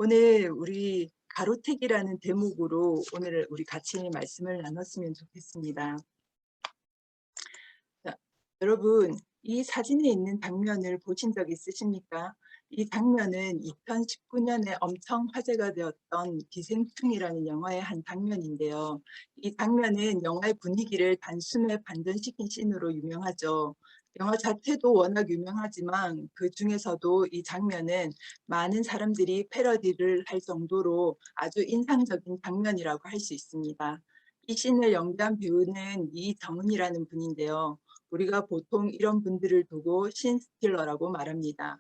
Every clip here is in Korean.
오늘 우리 가로택이라는 대목으로 오늘 우리 같이 말씀을 나눴으면 좋겠습니다. 자, 여러분, 이 사진에 있는 장면을 보신 적 있으십니까? 이 장면은 2019년에 엄청 화제가 되었던 기생충이라는 영화의 한 장면인데요. 이 장면은 영화의 분위기를 단숨에 반전시킨 씬으로 유명하죠. 영화 자체도 워낙 유명하지만 그 중에서도 이 장면은 많은 사람들이 패러디를 할 정도로 아주 인상적인 장면이라고 할 수 있습니다. 이 씬을 연기한 배우는 이정은이라는 분인데요. 우리가 보통 이런 분들을 두고 신스틸러라고 말합니다.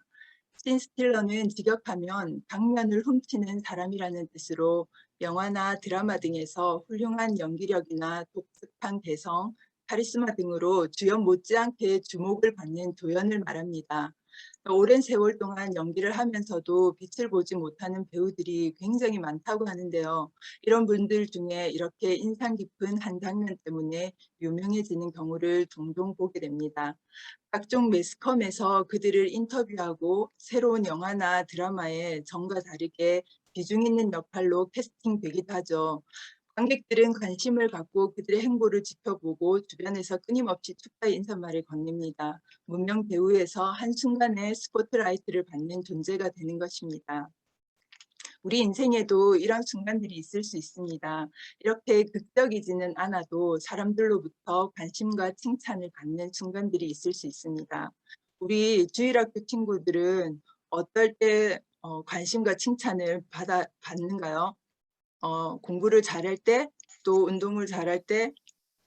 신스틸러는 직역하면 장면을 훔치는 사람이라는 뜻으로 영화나 드라마 등에서 훌륭한 연기력이나 독특한 개성, 카리스마 등으로 주연 못지않게 주목을 받는 조연을 말합니다. 오랜 세월 동안 연기를 하면서도 빛을 보지 못하는 배우들이 굉장히 많다고 하는데요. 이런 분들 중에 이렇게 인상 깊은 한 장면 때문에 유명해지는 경우를 종종 보게 됩니다. 각종 매스컴에서 그들을 인터뷰하고 새로운 영화나 드라마에 정과 다르게 비중 있는 역할로 캐스팅되기도 하죠. 관객들은 관심을 갖고 그들의 행보를 지켜보고 주변에서 끊임없이 축하 인사말을 건넵니다. 무명 배우에서 한순간에 스포트라이트를 받는 존재가 되는 것입니다. 우리 인생에도 이런 순간들이 있을 수 있습니다. 이렇게 극적이지는 않아도 사람들로부터 관심과 칭찬을 받는 순간들이 있을 수 있습니다. 우리 주일학교 친구들은 어떨 때 관심과 칭찬을 받는가요? 공부를 잘할 때, 또 운동을 잘할 때,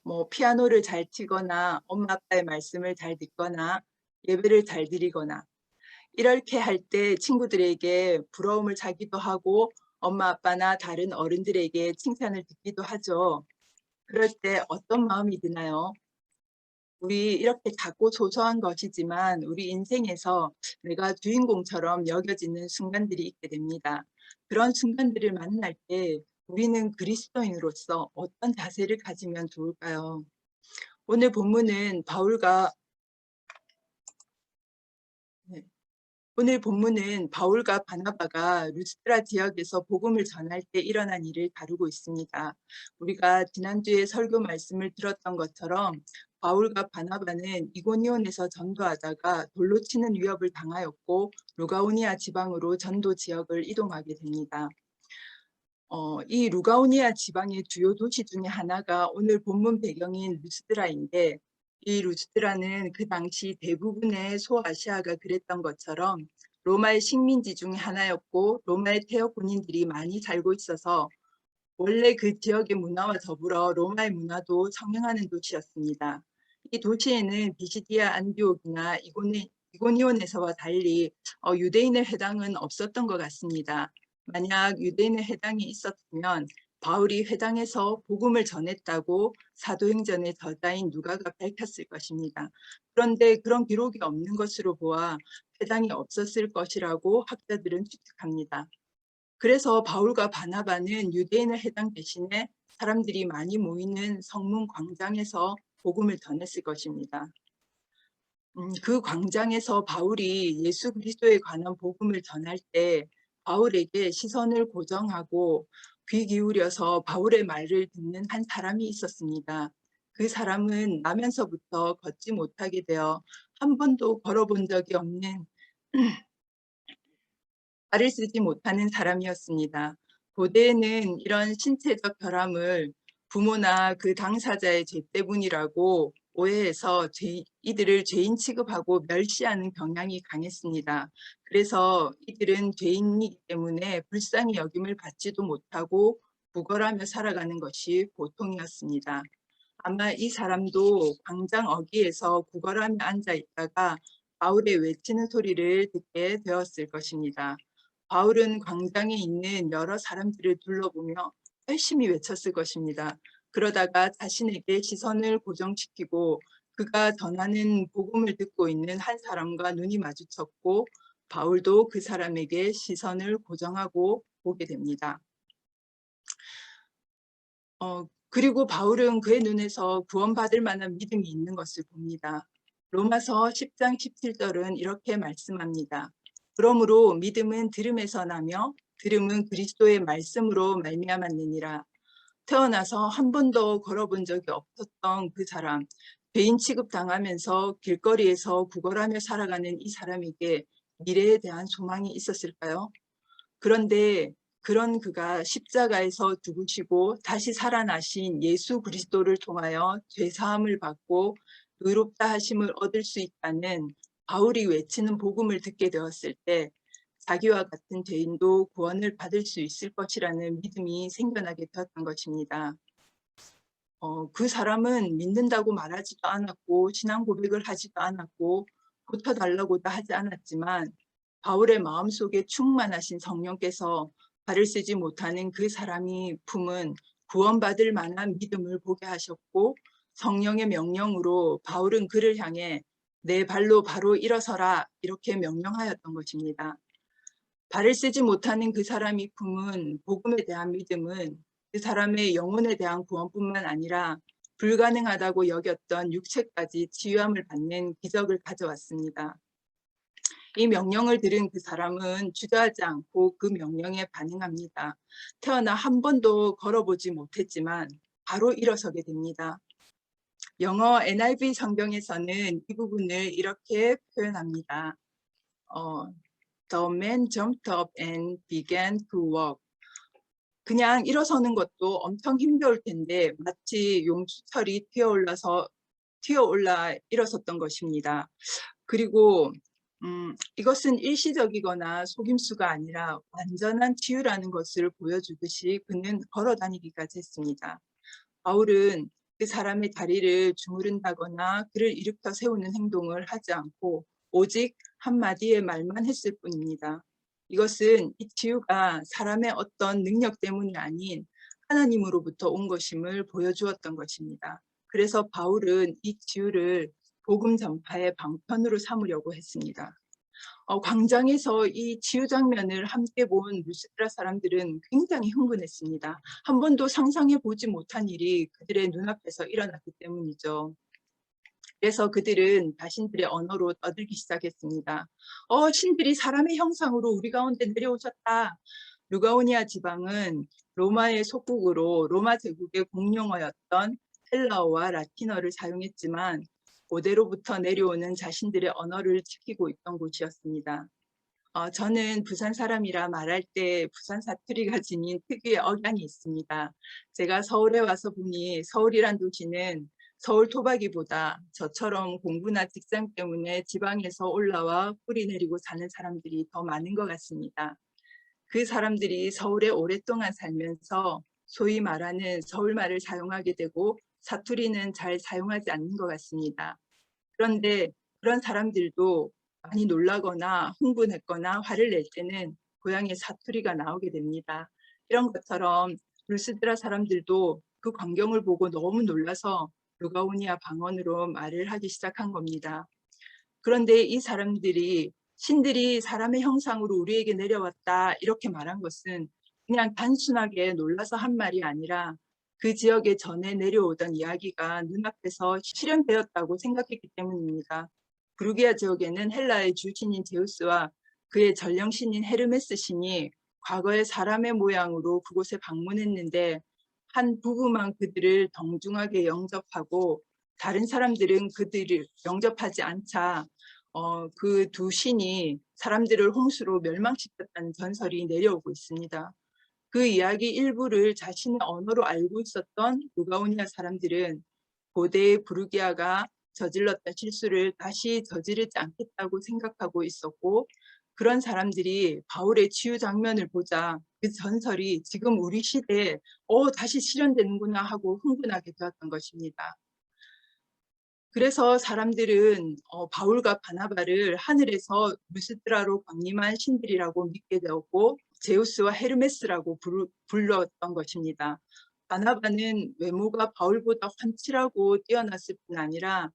뭐 피아노를 잘 치거나 엄마 아빠의 말씀을 잘 듣거나 예배를 잘 드리거나 이렇게 할 때 친구들에게 부러움을 사기도 하고 엄마 아빠나 다른 어른들에게 칭찬을 듣기도 하죠. 그럴 때 어떤 마음이 드나요? 우리 이렇게 작고 소소한 것이지만 우리 인생에서 내가 주인공처럼 여겨지는 순간들이 있게 됩니다. 그런 순간들을 만날 때 우리는 그리스도인으로서 어떤 자세를 가지면 좋을까요? 오늘 본문은 네, 오늘 본문은 바울과 바나바가 루스드라 지역에서 복음을 전할 때 일어난 일을 다루고 있습니다. 우리가 지난주에 설교 말씀을 들었던 것처럼 바울과 바나바는 이고니온에서 전도하다가 돌로 치는 위협을 당하였고 루가오니아 지방으로 전도 지역을 이동하게 됩니다. 이 루가오니아 지방의 주요 도시 중에 하나가 오늘 본문 배경인 루스드라인데 이 루스드라는 그 당시 대부분의 소아시아가 그랬던 것처럼 로마의 식민지 중에 하나였고 로마의 태역 군인들이 많이 살고 있어서 원래 그 지역의 문화와 더불어 로마의 문화도 성행하는 도시였습니다. 이 도시에는 비시디아 안디옥이나 이고니온에서와 달리 유대인의 회당은 없었던 것 같습니다. 만약 유대인의 회당이 있었으면 바울이 회당에서 복음을 전했다고 사도행전의 저자인 누가가 밝혔을 것입니다. 그런데 그런 기록이 없는 것으로 보아 회당이 없었을 것이라고 학자들은 추측합니다. 그래서 바울과 바나바는 유대인의 회당 대신에 사람들이 많이 모이는 성문 광장에서 복음을 전했을 것입니다. 그 광장에서 바울이 예수 그리스도에 관한 복음을 전할 때 바울에게 시선을 고정하고 귀 기울여서 바울의 말을 듣는 한 사람이 있었습니다. 그 사람은 나면서부터 걷지 못하게 되어 한 번도 걸어본 적이 없는 발을 쓰지 못하는 사람이었습니다. 고대에는 이런 신체적 결함을 부모나 그 당사자의 죄 때문이라고 오해해서 이들을 죄인 취급하고 멸시하는 경향이 강했습니다. 그래서 이들은 죄인이기 때문에 불쌍히 여김을 받지도 못하고 구걸하며 살아가는 것이 보통이었습니다. 아마 이 사람도 광장 어귀에서 구걸하며 앉아 있다가 바울의 외치는 소리를 듣게 되었을 것입니다. 바울은 광장에 있는 여러 사람들을 둘러보며 열심히 외쳤을 것입니다. 그러다가 자신에게 시선을 고정시키고 그가 전하는 복음을 듣고 있는 한 사람과 눈이 마주쳤고 바울도 그 사람에게 시선을 고정하고 보게 됩니다. 그리고 바울은 그의 눈에서 구원받을 만한 믿음이 있는 것을 봅니다. 로마서 10장 17절은 이렇게 말씀합니다. 그러므로 믿음은 들음에서 나며 들음은 그리스도의 말씀으로 말미암았느니라. 태어나서 한 번도 걸어본 적이 없었던 그 사람, 죄인 취급당하면서 길거리에서 구걸하며 살아가는 이 사람에게 미래에 대한 소망이 있었을까요? 그런데 그런 그가 십자가에서 죽으시고 다시 살아나신 예수 그리스도를 통하여 죄사함을 받고 의롭다 하심을 얻을 수 있다는 바울이 외치는 복음을 듣게 되었을 때 자기와 같은 죄인도 구원을 받을 수 있을 것이라는 믿음이 생겨나게 되었던 것입니다. 그 사람은 믿는다고 말하지도 않았고 신앙 고백을 하지도 않았고 고쳐달라고도 하지 않았지만 바울의 마음속에 충만하신 성령께서 발을 쓰지 못하는 그 사람이 품은 구원받을 만한 믿음을 보게 하셨고 성령의 명령으로 바울은 그를 향해 내 발로 바로 일어서라 이렇게 명령하였던 것입니다. 발을 쓰지 못하는 그 사람이 품은 복음에 대한 믿음은 그 사람의 영혼에 대한 구원뿐만 아니라 불가능하다고 여겼던 육체까지 치유함을 받는 기적을 가져왔습니다. 이 명령을 들은 그 사람은 주저하지 않고 그 명령에 반응합니다. 태어나 한 번도 걸어보지 못했지만 바로 일어서게 됩니다. 영어 NIV 성경에서는 이 부분을 이렇게 표현합니다. The man jumped up and began to walk. 그냥 일어서는 것도 엄청 힘겨울 텐데 마치 용수철이 튀어올라 일어섰던 것입니다. 그리고 이것은 일시적이거나 속임수가 아니라 완전한 치유라는 것을 보여주듯이 그는 걸어다니기까지 했습니다. 바울은 그 사람의 다리를 주무른다거나 그를 일으켜 세우는 행동을 하지 않고 오직 한마디의 말만 했을 뿐입니다. 이것은 이 치유가 사람의 어떤 능력 때문이 아닌 하나님으로부터 온 것임을 보여주었던 것입니다. 그래서 바울은 이 치유를 복음 전파의 방편으로 삼으려고 했습니다. 광장에서 이 치유 장면을 함께 본 루스드라 사람들은 굉장히 흥분했습니다. 한 번도 상상해 보지 못한 일이 그들의 눈앞에서 일어났기 때문이죠. 그래서 그들은 자신들의 언어로 떠들기 시작했습니다. 신들이 사람의 형상으로 우리 가운데 내려오셨다. 루가오니아 지방은 로마의 속국으로 로마 제국의 공용어였던 헬라어와 라틴어를 사용했지만 고대로부터 내려오는 자신들의 언어를 지키고 있던 곳이었습니다. 저는 부산 사람이라 말할 때 부산 사투리가 지닌 특유의 억양이 있습니다. 제가 서울에 와서 보니 서울이란 도시는 서울 토박이보다 저처럼 공부나 직장 때문에 지방에서 올라와 뿌리 내리고 사는 사람들이 더 많은 것 같습니다. 그 사람들이 서울에 오랫동안 살면서 소위 말하는 서울말을 사용하게 되고 사투리는 잘 사용하지 않는 것 같습니다. 그런데 그런 사람들도 많이 놀라거나 흥분했거나 화를 낼 때는 고향의 사투리가 나오게 됩니다. 이런 것처럼 루스드라 사람들도 그 광경을 보고 너무 놀라서 루가오니아 방언으로 말을 하기 시작한 겁니다. 그런데 이 사람들이 신들이 사람의 형상으로 우리에게 내려왔다 이렇게 말한 것은 그냥 단순하게 놀라서 한 말이 아니라 그 지역에 전에 내려오던 이야기가 눈앞에서 실현되었다고 생각했기 때문입니다. 부르기아 지역에는 헬라의 주신인 제우스와 그의 전령신인 헤르메스 신이 과거에 사람의 모양으로 그곳에 방문했는데 한 부부만 그들을 덩중하게 영접하고 다른 사람들은 그들을 영접하지 않자 그 두 신이 사람들을 홍수로 멸망시켰다는 전설이 내려오고 있습니다. 그 이야기 일부를 자신의 언어로 알고 있었던 루가오니아 사람들은 고대의 부르기아가 저질렀던 실수를 다시 저지르지 않겠다고 생각하고 있었고 그런 사람들이 바울의 치유 장면을 보자 그 전설이 지금 우리 시대에 다시 실현되는구나 하고 흥분하게 되었던 것입니다. 그래서 사람들은 바울과 바나바를 하늘에서 루스드라로 강림한 신들이라고 믿게 되었고 제우스와 헤르메스라고 불렀던 것입니다. 바나바는 외모가 바울보다 환칠하고 뛰어났을 뿐 아니라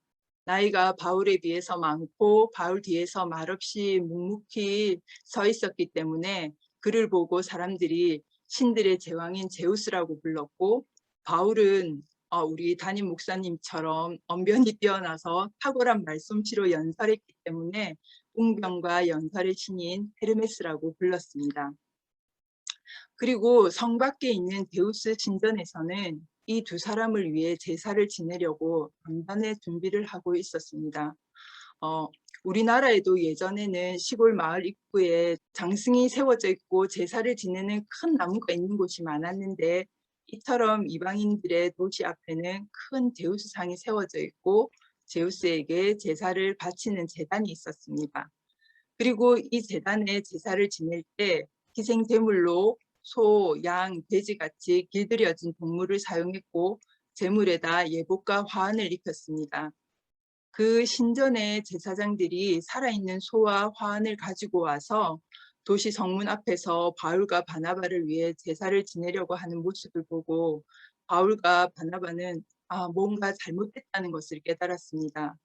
나이가 바울에 비해서 많고 바울 뒤에서 말없이 묵묵히 서 있었기 때문에 그를 보고 사람들이 신들의 제왕인 제우스라고 불렀고 바울은 우리 담임 목사님처럼 언변이 뛰어나서 탁월한 말솜씨로 연설했기 때문에 웅변과 연설의 신인 헤르메스라고 불렀습니다. 그리고 성 밖에 있는 데우스 신전에서는 이 두 사람을 위해 제사를 지내려고 단번에 준비를 하고 있었습니다. 어, 우리나라에도 예전에는 시골 마을 입구에 장승이 세워져 있고 제사를 지내는 큰 나무가 있는 곳이 많았는데, 이처럼 이방인들의 도시 앞에는 큰 제우스상이 세워져 있고 제우스에게 제사를 바치는 제단이 있었습니다. 그리고 이 제단에 제사를 지낼 때 희생 제물로 소, 양, 돼지 같이 길들여진 동물을 사용했고 제물에다 예복과 화환을 입혔습니다. 그 신전의 제사장들이 살아있는 소와 화환을 가지고 와서 도시 성문 앞에서 바울과 바나바를 위해 제사를 지내려고 하는 모습을 보고 바울과 바나바는 뭔가 잘못됐다는 것을 깨달았습니다.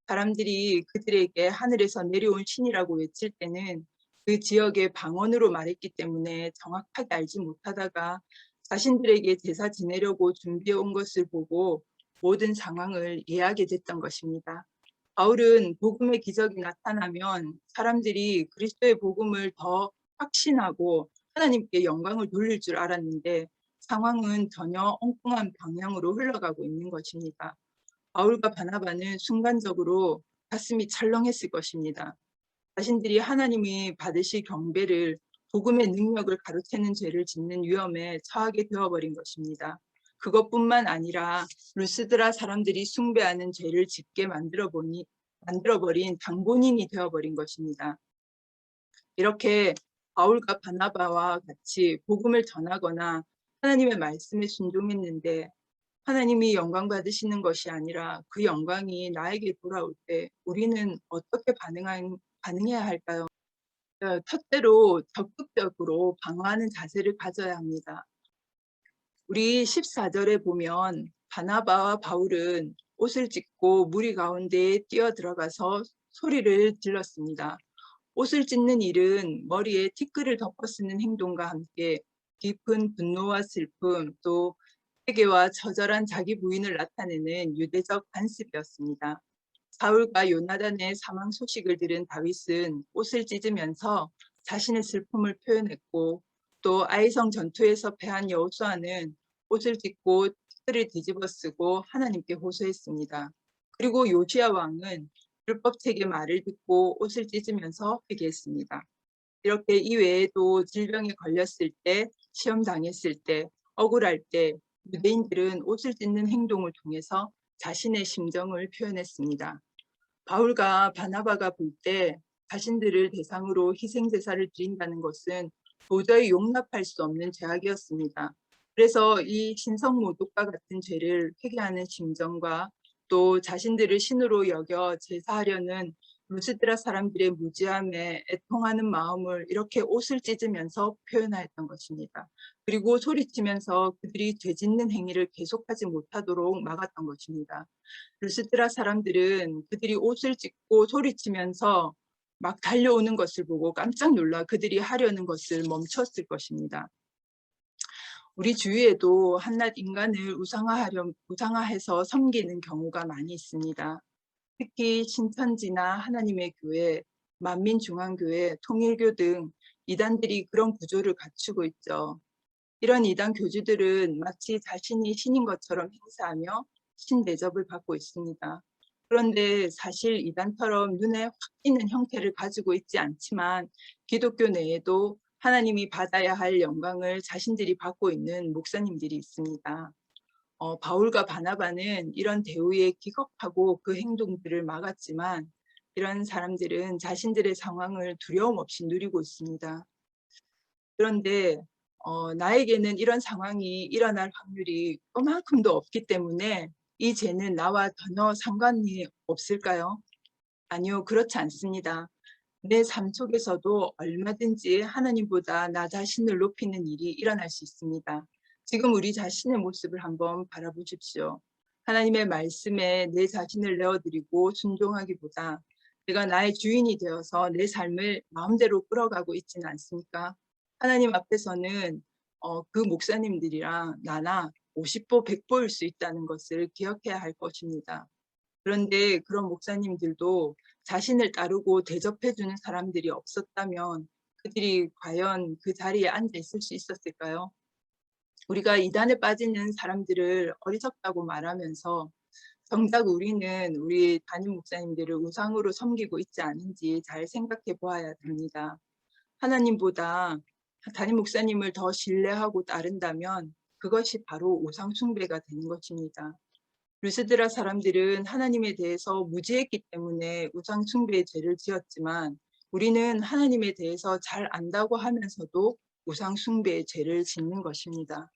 사람들이 그들에게 하늘에서 내려온 신이라고 외칠 때는 그 지역의 방언으로 말했기 때문에 정확하게 알지 못하다가 자신들에게 제사 지내려고 준비해 온 것을 보고 모든 상황을 이해하게 됐던 것입니다. 바울은 복음의 기적이 나타나면 사람들이 그리스도의 복음을 더 확신하고 하나님께 영광을 돌릴 줄 알았는데 상황은 전혀 엉뚱한 방향으로 흘러가고 있는 것입니다. 바울과 바나바는 순간적으로 가슴이 철렁했을 것입니다. 자신들이 하나님이 받으실 경배를 복음의 능력을 가로채는 죄를 짓는 위험에 처하게 되어버린 것입니다. 그것뿐만 아니라 루스드라 사람들이 숭배하는 죄를 짓게 만들어버린 당본인이 되어버린 것입니다. 이렇게 바울과 바나바와 같이 복음을 전하거나 하나님의 말씀에 순종했는데 하나님이 영광 받으시는 것이 아니라 그 영광이 나에게 돌아올 때 우리는 어떻게 반응해야 할까요? 첫째로 적극적으로 방어하는 자세를 가져야 합니다. 우리 14절에 보면 바나바와 바울은 옷을 찢고 무리 가운데에 뛰어들어가서 소리를 질렀습니다. 옷을 찢는 일은 머리에 티끌을 덮어 쓰는 행동과 함께 깊은 분노와 슬픔, 또 회개와 처절한 자기 부인을 나타내는 유대적 관습이었습니다. 사울과 요나단의 사망 소식을 들은 다윗은 옷을 찢으면서 자신의 슬픔을 표현했고, 또 아이성 전투에서 패한 여호수아는 옷을 찢고 티끌을 뒤집어 쓰고 하나님께 호소했습니다. 그리고 요시야 왕은 율법책의 말을 듣고 옷을 찢으면서 회개했습니다. 이렇게 이외에도 질병에 걸렸을 때, 시험 당했을 때, 억울할 때 유대인들은 옷을 찢는 행동을 통해서 자신의 심정을 표현했습니다. 바울과 바나바가 볼 때 자신들을 대상으로 희생제사를 드린다는 것은 도저히 용납할 수 없는 죄악이었습니다. 그래서 이 신성모독과 같은 죄를 회개하는 심정과 또 자신들을 신으로 여겨 제사하려는 루스드라 사람들의 무지함에 애통하는 마음을 이렇게 옷을 찢으면서 표현하였던 것입니다. 그리고 소리치면서 그들이 죄짓는 행위를 계속하지 못하도록 막았던 것입니다. 루스드라 사람들은 그들이 옷을 찢고 소리치면서 막 달려오는 것을 보고 깜짝 놀라 그들이 하려는 것을 멈췄을 것입니다. 우리 주위에도 한낱 인간을 우상화해서 섬기는 경우가 많이 있습니다. 특히 신천지나 하나님의 교회, 만민중앙교회, 통일교 등 이단들이 그런 구조를 갖추고 있죠. 이런 이단 교주들은 마치 자신이 신인 것처럼 행세하며 신대접을 받고 있습니다. 그런데 사실 이단처럼 눈에 확 띄는 형태를 가지고 있지 않지만 기독교 내에도 하나님이 받아야 할 영광을 자신들이 받고 있는 목사님들이 있습니다. 바울과 바나바는 이런 대우에 기겁하고 그 행동들을 막았지만 이런 사람들은 자신들의 상황을 두려움 없이 누리고 있습니다. 그런데 나에게는 이런 상황이 일어날 확률이 그만큼도 없기 때문에 이 죄는 나와 전혀 상관이 없을까요? 아니요, 그렇지 않습니다. 내 삶 속에서도 얼마든지 하나님보다 나 자신을 높이는 일이 일어날 수 있습니다. 지금 우리 자신의 모습을 한번 바라보십시오. 하나님의 말씀에 내 자신을 내어드리고 순종하기보다 내가 나의 주인이 되어서 내 삶을 마음대로 끌어가고 있지는 않습니까? 하나님 앞에서는 그 목사님들이랑 나나 50보 100보일 수 있다는 것을 기억해야 할 것입니다. 그런데 그런 목사님들도 자신을 따르고 대접해주는 사람들이 없었다면 그들이 과연 그 자리에 앉아 있을 수 있었을까요? 우리가 이단에 빠지는 사람들을 어리석다고 말하면서 정작 우리는 우리 담임 목사님들을 우상으로 섬기고 있지 않은지 잘 생각해 보아야 됩니다. 하나님보다 담임 목사님을 더 신뢰하고 따른다면 그것이 바로 우상 숭배가 되는 것입니다. 루스드라 사람들은 하나님에 대해서 무지했기 때문에 우상 숭배의 죄를 지었지만 우리는 하나님에 대해서 잘 안다고 하면서도 우상 숭배의 죄를 짓는 것입니다.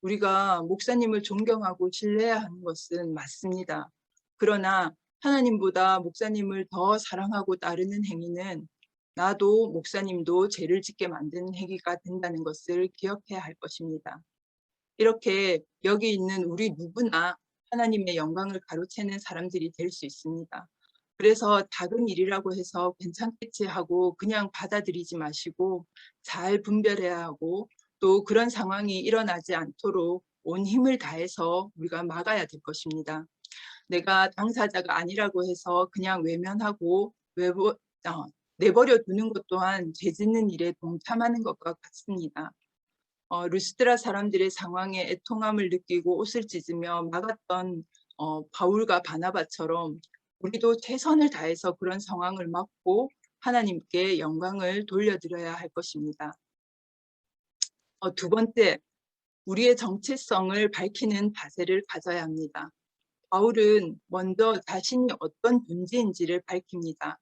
우리가 목사님을 존경하고 신뢰해야 하는 것은 맞습니다. 그러나 하나님보다 목사님을 더 사랑하고 따르는 행위는 나도 목사님도 죄를 짓게 만드는 행위가 된다는 것을 기억해야 할 것입니다. 이렇게 여기 있는 우리 누구나 하나님의 영광을 가로채는 사람들이 될 수 있습니다. 그래서 작은 일이라고 해서 괜찮겠지 하고 그냥 받아들이지 마시고 잘 분별해야 하고 또 그런 상황이 일어나지 않도록 온 힘을 다해서 우리가 막아야 될 것입니다. 내가 당사자가 아니라고 해서 그냥 외면하고 내버려 두는 것 또한 죄 짓는 일에 동참하는 것과 같습니다. 루스드라 사람들의 상황에 애통함을 느끼고 옷을 찢으며 막았던 바울과 바나바처럼 우리도 최선을 다해서 그런 상황을 막고 하나님께 영광을 돌려드려야 할 것입니다. 두 번째, 우리의 정체성을 밝히는 자세를 가져야 합니다. 바울은 먼저 자신이 어떤 존재인지를 밝힙니다.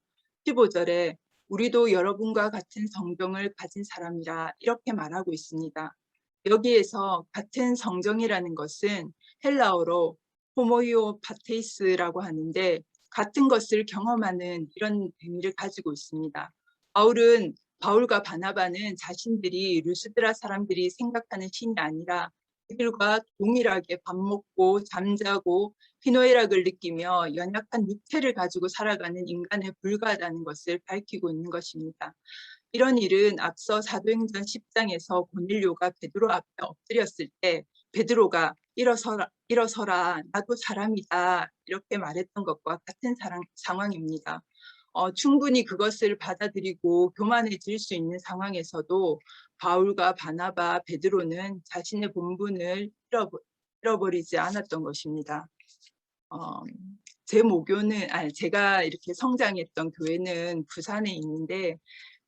15절에 우리도 여러분과 같은 성경을 가진 사람이라 이렇게 말하고 있습니다. 여기에서 같은 성경이라는 것은 헬라어로 호모이오 파테이스라고 하는데 같은 것을 경험하는 이런 의미를 가지고 있습니다. 바울과 바나바는 자신들이 루스드라 사람들이 생각하는 신이 아니라 그들과 동일하게 밥 먹고 잠자고 희노애락을 느끼며 연약한 육체를 가지고 살아가는 인간에 불과하다는 것을 밝히고 있는 것입니다. 이런 일은 앞서 사도행전 10장에서 고넬료가 베드로 앞에 엎드렸을 때 베드로가 일어서라 나도 사람이다 이렇게 말했던 것과 같은 상황입니다. 충분히 그것을 받아들이고 교만해질 수 있는 상황에서도 바울과 바나바, 베드로는 자신의 본분을 잃어버리지 않았던 것입니다. 제가 이렇게 성장했던 교회는 부산에 있는데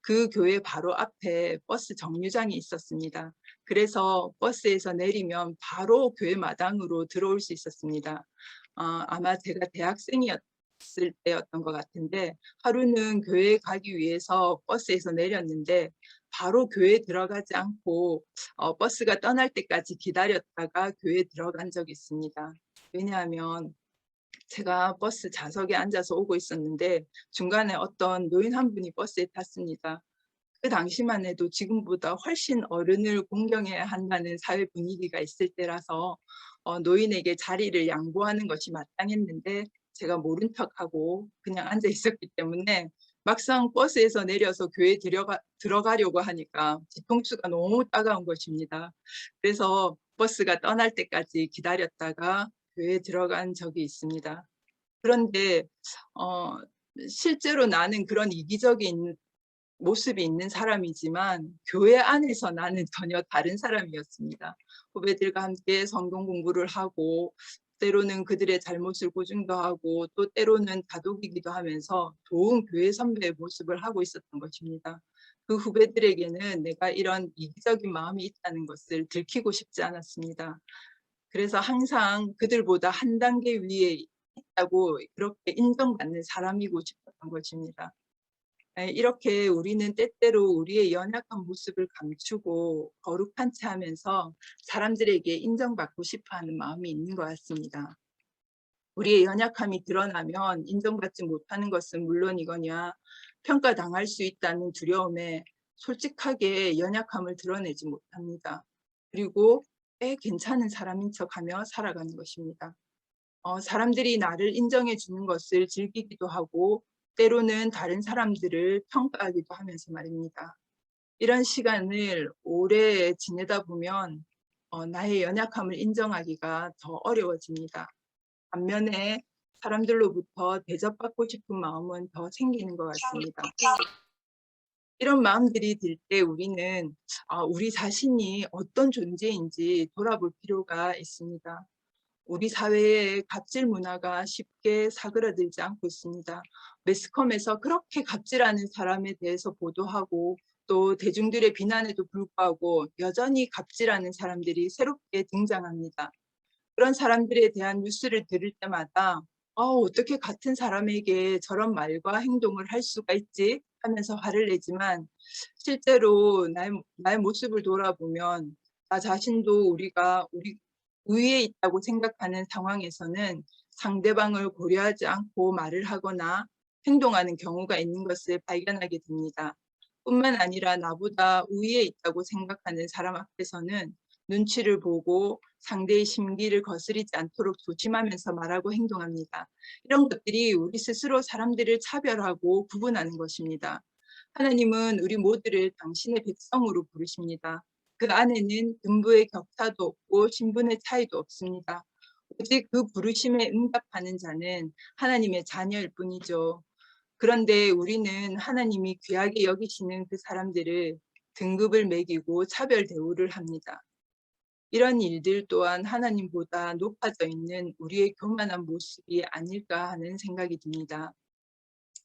그 교회 바로 앞에 버스 정류장이 있었습니다. 그래서 버스에서 내리면 바로 교회 마당으로 들어올 수 있었습니다. 아마 제가 대학생이었을 때였던 것 같은데 하루는 교회에 가기 위해서 버스에서 내렸는데 바로 교회에 들어가지 않고 버스가 떠날 때까지 기다렸다가 교회에 들어간 적이 있습니다. 왜냐하면 제가 버스 좌석에 앉아서 오고 있었는데 중간에 어떤 노인 한 분이 버스에 탔습니다. 그 당시만 해도 지금보다 훨씬 어른을 공경해야 한다는 사회 분위기가 있을 때라서 노인에게 자리를 양보하는 것이 마땅했는데 제가 모른 척하고 그냥 앉아 있었기 때문에 막상 버스에서 내려서 교회에 들어가려고 하니까 뒤통수가 너무 따가운 것입니다. 그래서 버스가 떠날 때까지 기다렸다가 교회에 들어간 적이 있습니다. 그런데 실제로 나는 그런 이기적인 모습이 있는 사람이지만 교회 안에서 나는 전혀 다른 사람이었습니다. 후배들과 함께 성경 공부를 하고 때로는 그들의 잘못을 고증도 하고 또 때로는 다독이기도 하면서 좋은 교회 선배의 모습을 하고 있었던 것입니다. 그 후배들에게는 내가 이런 이기적인 마음이 있다는 것을 들키고 싶지 않았습니다. 그래서 항상 그들보다 한 단계 위에 있다고 그렇게 인정받는 사람이고 싶었던 것입니다. 이렇게 우리는 때때로 우리의 연약한 모습을 감추고 거룩한 채 하면서 사람들에게 인정받고 싶어 하는 마음이 있는 것 같습니다. 우리의 연약함이 드러나면 인정받지 못하는 것은 물론이거니와 평가당할 수 있다는 두려움에 솔직하게 연약함을 드러내지 못합니다. 그리고 꽤 괜찮은 사람인 척하며 살아가는 것입니다. 사람들이 나를 인정해 주는 것을 즐기기도 하고 때로는 다른 사람들을 평가하기도 하면서 말입니다. 이런 시간을 오래 지내다 보면 나의 연약함을 인정하기가 더 어려워집니다. 반면에 사람들로부터 대접받고 싶은 마음은 더 생기는 것 같습니다. 이런 마음들이 들 때 우리는 우리 자신이 어떤 존재인지 돌아볼 필요가 있습니다. 우리 사회에 갑질 문화가 쉽게 사그라들지 않고 있습니다. 매스컴에서 그렇게 갑질하는 사람에 대해서 보도하고 또 대중들의 비난에도 불구하고 여전히 갑질하는 사람들이 새롭게 등장합니다. 그런 사람들에 대한 뉴스를 들을 때마다 어떻게 같은 사람에게 저런 말과 행동을 할 수가 있지? 하면서 화를 내지만 실제로 나의 모습을 돌아보면 나 자신도 우리 우위에 있다고 생각하는 상황에서는 상대방을 고려하지 않고 말을 하거나 행동하는 경우가 있는 것을 발견하게 됩니다. 뿐만 아니라 나보다 우위에 있다고 생각하는 사람 앞에서는 눈치를 보고 상대의 심기를 거스르지 않도록 조심하면서 말하고 행동합니다. 이런 것들이 우리 스스로 사람들을 차별하고 구분하는 것입니다. 하나님은 우리 모두를 당신의 백성으로 부르십니다. 그 안에는 등부의 격차도 없고 신분의 차이도 없습니다. 오직 그 부르심에 응답하는 자는 하나님의 자녀일 뿐이죠. 그런데 우리는 하나님이 귀하게 여기시는 그 사람들을 등급을 매기고 차별 대우를 합니다. 이런 일들 또한 하나님보다 높아져 있는 우리의 교만한 모습이 아닐까 하는 생각이 듭니다.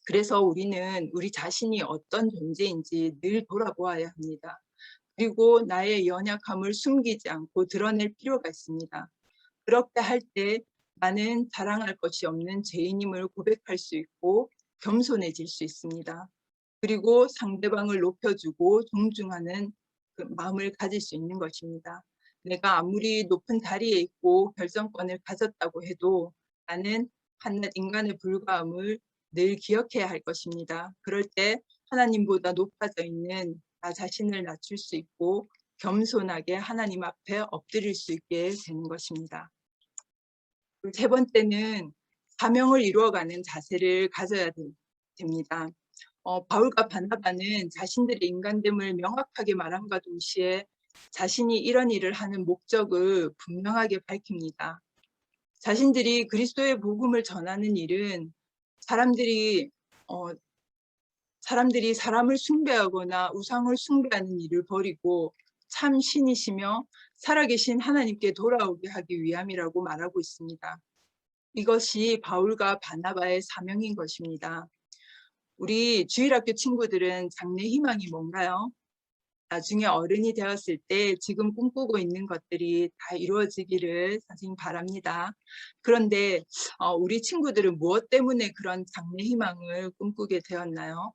그래서 우리는 우리 자신이 어떤 존재인지 늘 돌아보아야 합니다. 그리고 나의 연약함을 숨기지 않고 드러낼 필요가 있습니다. 그렇게 할 때 나는 자랑할 것이 없는 죄인임을 고백할 수 있고 겸손해질 수 있습니다. 그리고 상대방을 높여주고 존중하는 그 마음을 가질 수 있는 것입니다. 내가 아무리 높은 자리에 있고 결정권을 가졌다고 해도 나는 한낱 인간에 불과함을 늘 기억해야 할 것입니다. 그럴 때 하나님보다 높아져 있는 나 자신을 낮출 수 있고 겸손하게 하나님 앞에 엎드릴 수 있게 되는 것입니다. 세 번째는 사명을 이루어가는 자세를 가져야 됩니다. 바울과 바나바는 자신들의 인간됨을 명확하게 말함과 동시에 자신이 이런 일을 하는 목적을 분명하게 밝힙니다. 자신들이 그리스도의 복음을 전하는 일은 사람들이 사람을 숭배하거나 우상을 숭배하는 일을 버리고 참 신이시며 살아계신 하나님께 돌아오게 하기 위함이라고 말하고 있습니다. 이것이 바울과 바나바의 사명인 것입니다. 우리 주일학교 친구들은 장래 희망이 뭔가요? 나중에 어른이 되었을 때 지금 꿈꾸고 있는 것들이 다 이루어지기를 선생님 바랍니다. 그런데 우리 친구들은 무엇 때문에 그런 장래 희망을 꿈꾸게 되었나요?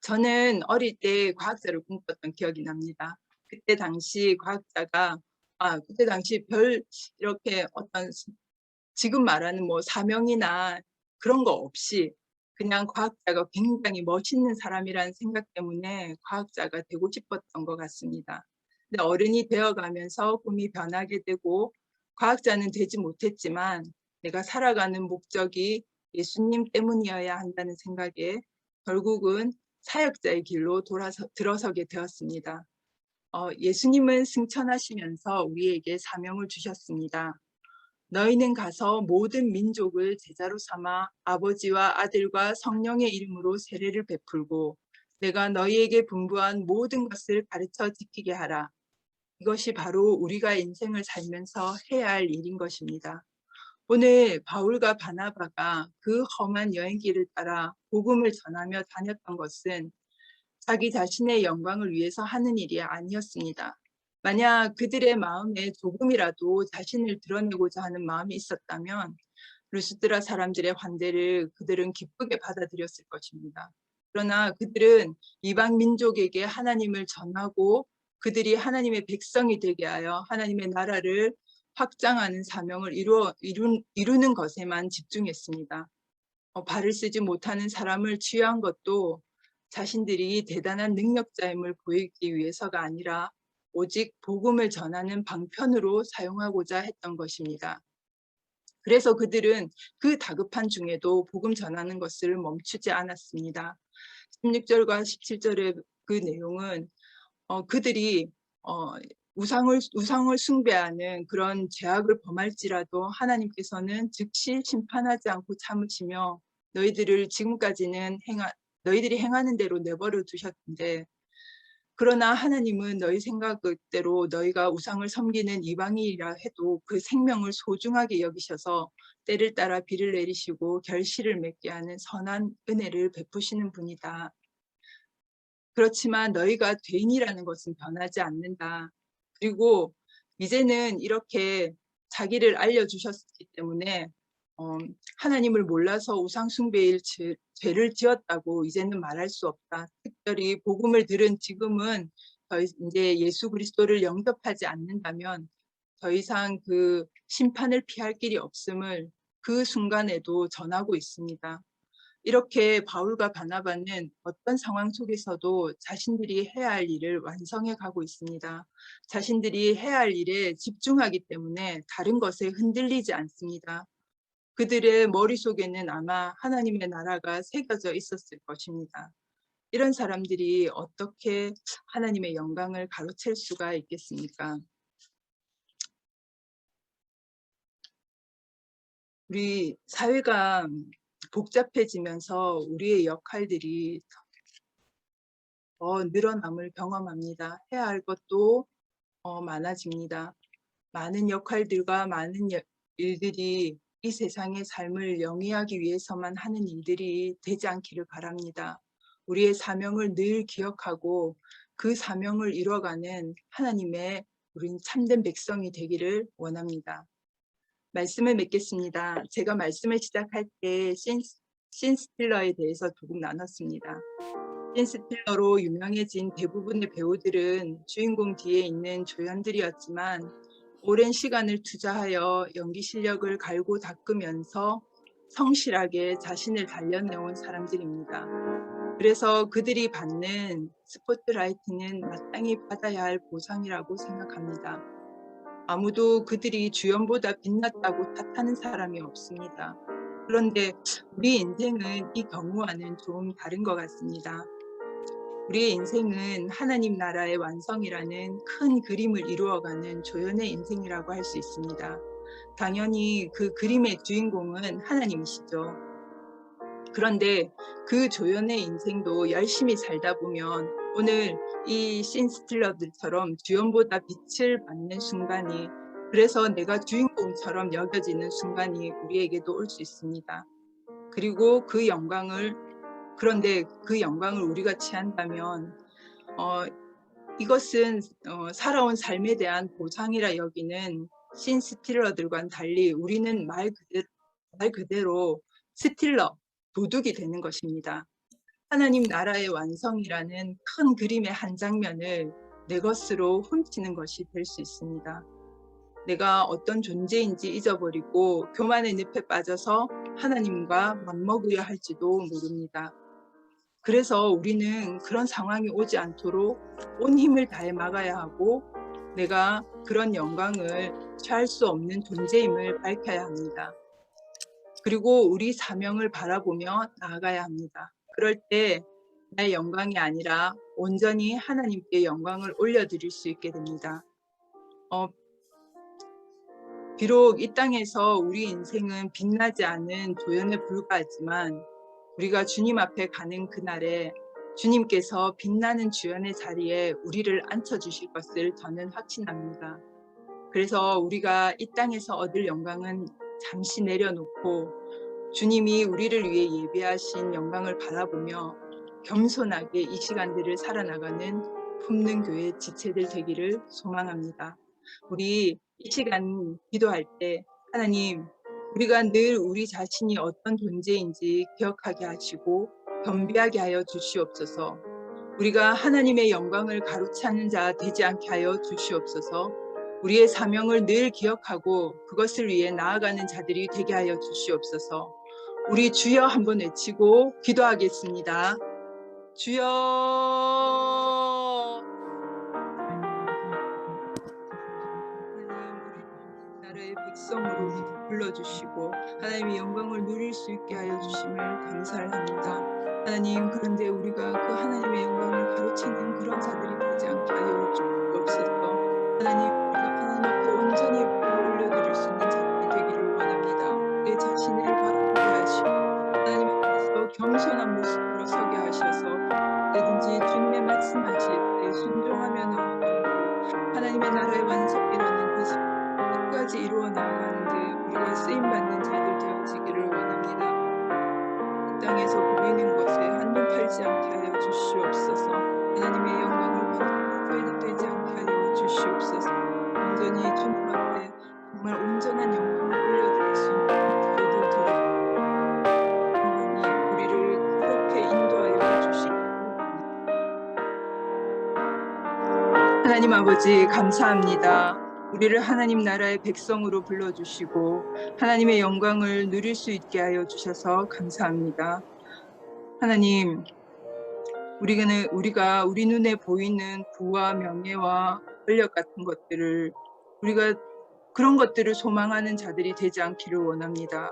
저는 어릴 때 과학자를 꿈꿨던 기억이 납니다. 그때 당시 과학자가 그때 당시 별 이렇게 어떤 지금 말하는 뭐 사명이나 그런 거 없이 그냥 과학자가 굉장히 멋있는 사람이라는 생각 때문에 과학자가 되고 싶었던 것 같습니다. 근데 어른이 되어가면서 꿈이 변하게 되고 과학자는 되지 못했지만 내가 살아가는 목적이 예수님 때문이어야 한다는 생각에 결국은 사역자의 길로 들어서게 되었습니다. 예수님은 승천하시면서 우리에게 사명을 주셨습니다. 너희는 가서 모든 민족을 제자로 삼아 아버지와 아들과 성령의 이름으로 세례를 베풀고 내가 너희에게 분부한 모든 것을 가르쳐 지키게 하라. 이것이 바로 우리가 인생을 살면서 해야 할 일인 것입니다. 오늘 바울과 바나바가 그 험한 여행길을 따라 복음을 전하며 다녔던 것은 자기 자신의 영광을 위해서 하는 일이 아니었습니다. 만약 그들의 마음에 조금이라도 자신을 드러내고자 하는 마음이 있었다면 루스드라 사람들의 환대를 그들은 기쁘게 받아들였을 것입니다. 그러나 그들은 이방 민족에게 하나님을 전하고 그들이 하나님의 백성이 되게 하여 하나님의 나라를 확장하는 사명을 이루는 것에만 집중했습니다. 발을 쓰지 못하는 사람을 취한 것도 자신들이 대단한 능력자임을 보이기 위해서가 아니라 오직 복음을 전하는 방편으로 사용하고자 했던 것입니다. 그래서 그들은 그 다급한 중에도 복음 전하는 것을 멈추지 않았습니다. 16절과 17절의 그 내용은 그들이 우상을 숭배하는 그런 죄악을 범할지라도 하나님께서는 즉시 심판하지 않고 참으시며 너희들을 지금까지는 너희들이 행하는 대로 내버려 두셨는데, 그러나 하나님은 너희 생각대로 너희가 우상을 섬기는 이방인이라 해도 그 생명을 소중하게 여기셔서 때를 따라 비를 내리시고 결실을 맺게 하는 선한 은혜를 베푸시는 분이다. 그렇지만 너희가 죄인이라는 것은 변하지 않는다. 그리고 이제는 이렇게 자기를 알려주셨기 때문에 하나님을 몰라서 우상 숭배일 죄를 지었다고 이제는 말할 수 없다. 특별히 복음을 들은 지금은 이제 예수 그리스도를 영접하지 않는다면 더 이상 그 심판을 피할 길이 없음을 그 순간에도 전하고 있습니다. 이렇게 바울과 바나바는 어떤 상황 속에서도 자신들이 해야 할 일을 완성해 가고 있습니다. 자신들이 해야 할 일에 집중하기 때문에 다른 것에 흔들리지 않습니다. 그들의 머릿속에는 아마 하나님의 나라가 새겨져 있었을 것입니다. 이런 사람들이 어떻게 하나님의 영광을 가로챌 수가 있겠습니까? 우리 사회가 복잡해지면서 우리의 역할들이 더 늘어남을 경험합니다. 해야 할 것도 많아집니다. 많은 역할들과 많은 일들이 이 세상의 삶을 영위하기 위해서만 하는 일들이 되지 않기를 바랍니다. 우리의 사명을 늘 기억하고 그 사명을 이뤄가는 하나님의 우린 참된 백성이 되기를 원합니다. 말씀을 맺겠습니다. 제가 말씀을 시작할 때 신 스틸러에 대해서 조금 나눴습니다. 신 스틸러로 유명해진 대부분의 배우들은 주인공 뒤에 있는 조연들이었지만 오랜 시간을 투자하여 연기 실력을 갈고 닦으면서 성실하게 자신을 단련해온 사람들입니다. 그래서 그들이 받는 스포트라이트는 마땅히 받아야 할 보상이라고 생각합니다. 아무도 그들이 주연보다 빛났다고 탓하는 사람이 없습니다. 그런데 우리 인생은 이 경우와는 좀 다른 것 같습니다. 우리의 인생은 하나님 나라의 완성이라는 큰 그림을 이루어가는 조연의 인생이라고 할 수 있습니다. 당연히 그 그림의 주인공은 하나님이시죠. 그런데 그 조연의 인생도 열심히 살다 보면 오늘 이 신스틸러들처럼 주연보다 빛을 받는 순간이, 그래서 내가 주인공처럼 여겨지는 순간이 우리에게도 올 수 있습니다. 그리고 그런데 그 영광을 우리가 취한다면 이것은 살아온 삶에 대한 보상이라 여기는 신스틸러들과는 달리 우리는 말 그대로 스틸러, 도둑이 되는 것입니다. 하나님 나라의 완성이라는 큰 그림의 한 장면을 내 것으로 훔치는 것이 될 수 있습니다. 내가 어떤 존재인지 잊어버리고 교만의 늪에 빠져서 하나님과 맞먹으려 할지도 모릅니다. 그래서 우리는 그런 상황이 오지 않도록 온 힘을 다해 막아야 하고 내가 그런 영광을 취할 수 없는 존재임을 밝혀야 합니다. 그리고 우리 사명을 바라보며 나아가야 합니다. 그럴 때 나의 영광이 아니라 온전히 하나님께 영광을 올려드릴 수 있게 됩니다. 비록 이 땅에서 우리 인생은 빛나지 않은 조연에 불과하지만 우리가 주님 앞에 가는 그날에 주님께서 빛나는 주연의 자리에 우리를 앉혀주실 것을 저는 확신합니다. 그래서 우리가 이 땅에서 얻을 영광은 잠시 내려놓고 주님이 우리를 위해 예비하신 영광을 바라보며 겸손하게 이 시간들을 살아나가는 품는 교회 지체들 되기를 소망합니다. 우리 이 시간 기도할 때 하나님, 우리가 늘 우리 자신이 어떤 존재인지 기억하게 하시고 겸비하게 하여 주시옵소서. 우리가 하나님의 영광을 가로채는 자 되지 않게 하여 주시옵소서. 우리의 사명을 늘 기억하고 그것을 위해 나아가는 자들이 되게 하여 주시옵소서. 우리 주여 한번 외치고 기도하겠습니다. 주여. 나라의 백성으로 불러주시고 하나님의 영광을 누릴 수 있게 하여 주심을 감사를 합니다. 하나님, 그런데 우리가 그 하나님의 영광을 가로채는 그런 자들이 되지 않게 하여 주옵소서. 하나님, 우리가 하나님 앞에 온전히 올려드릴 수 있는 자들이 되기를 원합니다. 내 자신을 바라보게 하시고 하나님 앞에서 겸손한 모습으로 서게 하시고 주시옵소서. 하나님의 영광을 거짓되지 않게 하여 주시옵소서. 온전히 주님 앞에 정말 온전한 영광을 올려드릴 수 있는 저희들 주님이 우리를 그렇게 인도하여 주시기 원합니다. 하나님 아버지 감사합니다. 우리를 하나님 나라의 백성으로 불러주시고 하나님의 영광을 누릴 수 있게 하여 주셔서 감사합니다. 하나님, 우리가 우리 눈에 보이는 부와 명예와 권력 같은 것들을 우리가 그런 것들을 소망하는 자들이 되지 않기를 원합니다.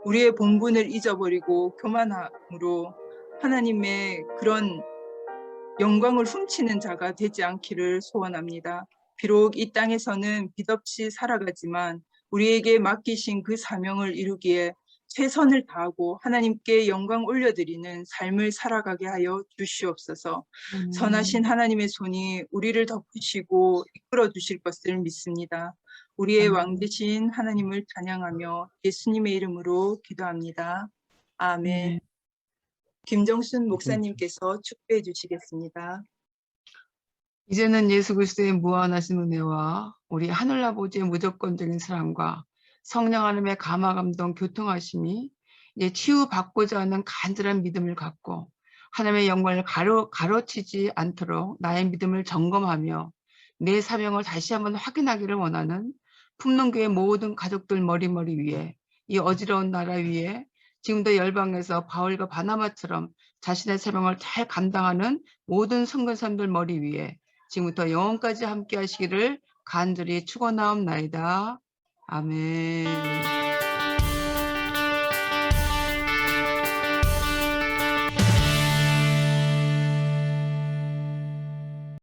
우리의 본분을 잊어버리고 교만함으로 하나님의 그런 영광을 훔치는 자가 되지 않기를 소원합니다. 비록 이 땅에서는 빚없이 살아가지만 우리에게 맡기신 그 사명을 이루기에 최선을 다하고 하나님께 영광 올려드리는 삶을 살아가게 하여 주시옵소서. 선하신 하나님의 손이 우리를 덮으시고 이끌어 주실 것을 믿습니다. 우리의 왕 되신 하나님을 찬양하며 예수님의 이름으로 기도합니다. 아멘. 김정순 목사님께서 축도해 주시겠습니다. 이제는 예수 그리스도의 무한하신 은혜와 우리 하늘아버지의 무조건적인 사랑과 성령 하나님의 감화 감동 교통하심이 이제 치유받고자 하는 간절한 믿음을 갖고 하나님의 영광을 가로치지 않도록 나의 믿음을 점검하며 내 사명을 다시 한번 확인하기를 원하는 품론교회 모든 가족들 머리머리 위에 이 어지러운 나라 위에 지금도 열방에서 바울과 바나바처럼 자신의 사명을 잘 감당하는 모든 선교사님들 머리 위에 지금부터 영원까지 함께 하시기를 간절히 축원하옵나이다. 아멘.